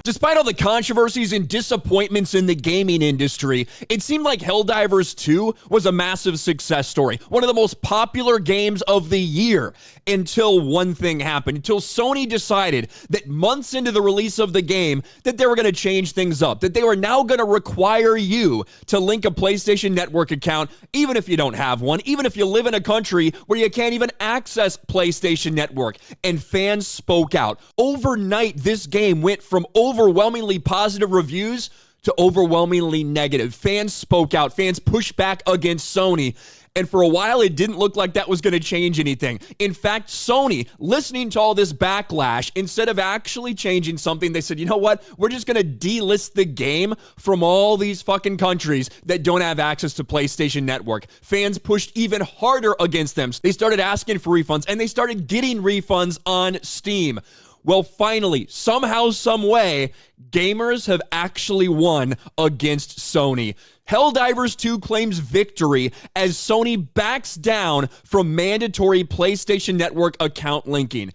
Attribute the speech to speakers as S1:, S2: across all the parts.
S1: Despite all the controversies and disappointments in the gaming industry, it seemed like Helldivers 2 was a massive success story, one of the most popular games of the year, until one thing happened, until Sony decided that months into the release of the game that they were going to change things up, that they were now going to require you to link a PlayStation Network account, even if you don't have one, even if you live in a country where you can't even access PlayStation Network. And fans spoke out. Overnight, this game went from overwhelmingly positive reviews to overwhelmingly negative. Fans spoke out. Fans pushed back against Sony. And for a while, it didn't look like that was going to change anything. In fact, Sony, listening to all this backlash, instead of actually changing something, they said, you know what? We're just going to delist the game from all these fucking countries that don't have access to PlayStation Network. Fans pushed even harder against them. They started asking for refunds, and they started getting refunds on Steam. Well, finally, somehow, some way, gamers have actually won against Sony. Helldivers 2 claims victory as Sony backs down from mandatory PlayStation Network account linking.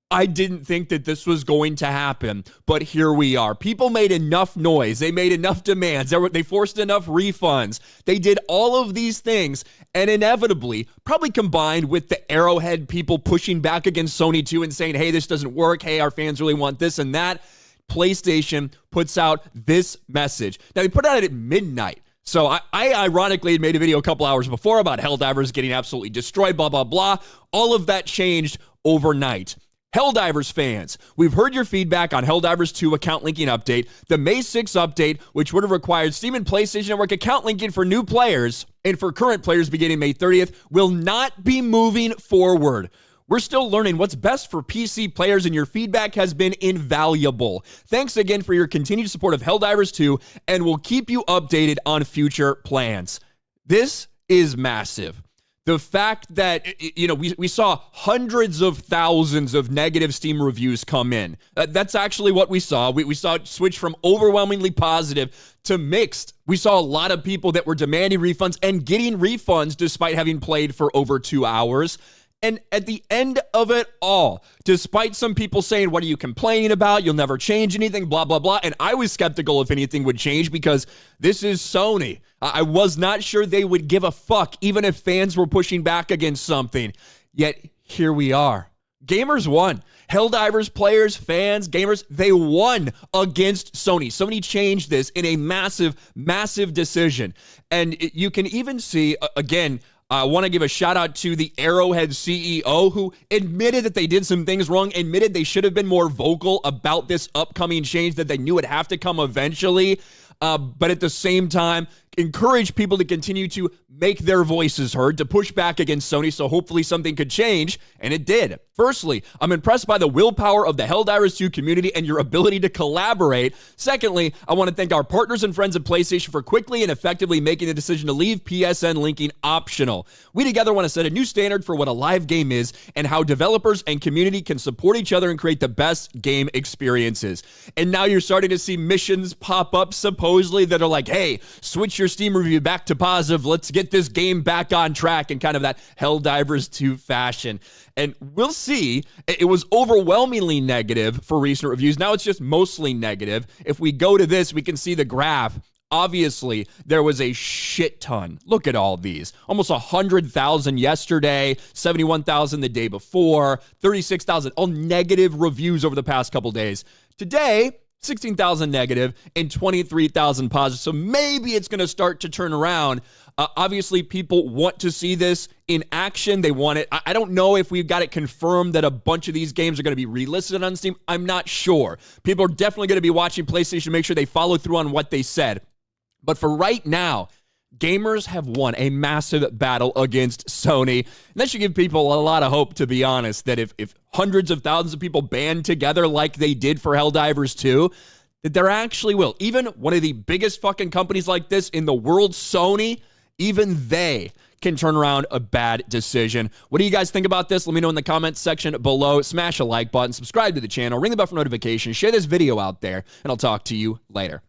S1: I didn't think that this was going to happen, but here we are. People made enough noise. They made enough demands. They forced enough refunds. They did all of these things, and inevitably, probably combined with the Arrowhead people pushing back against Sony too and saying, hey, this doesn't work. Hey, our fans really want this and that. PlayStation puts out this message. Now, they put it out at midnight. So I ironically had made a video a couple hours before about Helldivers getting absolutely destroyed, blah, blah, blah. All of that changed overnight. Helldivers fans, we've heard your feedback on Helldivers 2 account linking update. The May 6 update, which would have required Steam and PlayStation Network account linking for new players and for current players beginning May 30th, will not be moving forward. We're still learning what's best for PC players, and your feedback has been invaluable. Thanks again for your continued support of Helldivers 2, and we'll keep you updated on future plans. This is massive. The fact that, we saw hundreds of thousands of negative Steam reviews come in. That's actually what we saw. We saw it switch from overwhelmingly positive to mixed. We saw a lot of people that were demanding refunds and getting refunds despite having played for over 2 hours. And at the end of it all, despite some people saying, what are you complaining about? You'll never change anything, blah, blah, blah. And I was skeptical if anything would change because this is Sony. I was not sure they would give a fuck, even if fans were pushing back against something. Yet here we are. Gamers won. Helldivers players, fans, gamers, they won against Sony. Sony changed this in a massive, massive decision. And you can even see, again, I want to give a shout out to the Arrowhead CEO who admitted that they did some things wrong, admitted they should have been more vocal about this upcoming change that they knew would have to come eventually. But at the same time, encourage people to continue to make their voices heard, to push back against Sony, so hopefully something could change, and it did. Firstly, I'm impressed by the willpower of the Helldivers 2 community and your ability to collaborate. Secondly, I want to thank our partners and friends at PlayStation for quickly and effectively making the decision to leave PSN linking optional. We together want to set a new standard for what a live game is and how developers and community can support each other and create the best game experiences. And now you're starting to see missions pop up supposedly that are like, hey, switch your Steam review back to positive. Let's get this game back on track in kind of that Helldivers 2 fashion. And we'll see. It was overwhelmingly negative for recent reviews. Now it's just mostly negative. If we go to this, we can see the graph. Obviously, there was a shit ton. Look at all these. Almost 100,000 yesterday, 71,000 the day before, 36,000, all negative reviews over the past couple days. Today, 16,000 negative and 23,000 positive. So maybe it's going to start to turn around. Obviously, people want to see this in action. They want it. I don't know if we've got it confirmed that a bunch of these games are going to be relisted on Steam. I'm not sure. People are definitely going to be watching PlayStation to make sure they follow through on what they said. But for right now, gamers have won a massive battle against Sony. And that should give people a lot of hope, to be honest, that if hundreds of thousands of people band together like they did for Helldivers 2, that there actually will. Even one of the biggest fucking companies like this in the world, Sony, even they can turn around a bad decision. What do you guys think about this? Let me know in the comments section below. Smash a like button, subscribe to the channel, ring the bell for notifications, share this video out there, and I'll talk to you later.